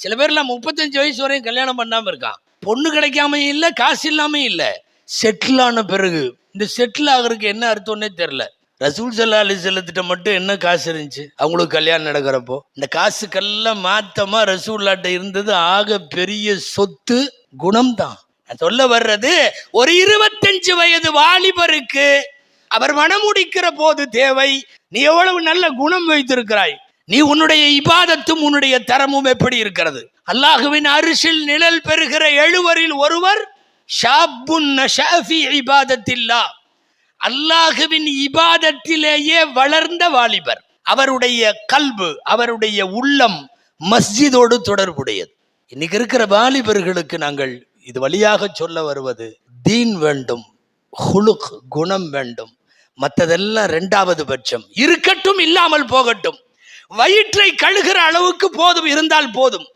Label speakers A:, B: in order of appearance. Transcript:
A: சில பேர்லாம் 35 வயசு வரையும் கல்யாணம் பண்ணாம இருக்கான். பொண்ணு கிடைக்காமையும் இல்லை, காசு இல்லாமையும் இல்லை. செட்டில் ஆன பிறகு இந்த செட்டில் ஆகிறதுக்கு என்ன அர்த்தம்னே தெரியல. ரசூல் ஸல்லல்லாஹு அலைஹி வஸல்லத்திட்ட மட்டும் என்ன காசு இருந்துச்சு அவங்களுக்கு கல்யாணம் நடக்கிறப்போ? இந்த காசுக்கெல்லாம் மாத்தமா ரசூல்லாட்ட இருந்தது ஆக பெரிய சொத்து குணம்தான். நான் சொல்ல வர்றது, ஒரு 25 வயது வாலிபருக்கு அவர் மனமுடிக்கிற போது தேவை, நீ எவ்வளவு நல்ல குணம் வைத்திருக்கிறாய், நீ உன்னுடைய இபாதத்தும் உன்னுடைய தரமும் எப்படி இருக்கிறது. அல்லாஹுவின் அரிசில் நிழல் பெறுகிற 7வரில் ஒருவர் ஷாப்புன் நஷா ஃபீ இபாதத்தில்லாஹ், அல்லாஹுவின் இபாதத்திலேயே வளர்ந்த வாலிபர். அவருடைய கல்பு, அவருடைய உள்ளம் மஸ்ஜிதோடு தொடர்புடையது. இன்னைக்கு இருக்கிற வாலிபர்களுக்கு நாங்கள் இது வழியாக சொல்ல வருவது, தீன் வேண்டும், ஹுலுக் குணம் வேண்டும், மற்றதெல்லாம் 2வது பட்சம். இருக்கட்டும், இல்லாமல் போகட்டும். வயிற்றை கழுகிற அளவுக்கு போதும், இருந்தால் போதும்.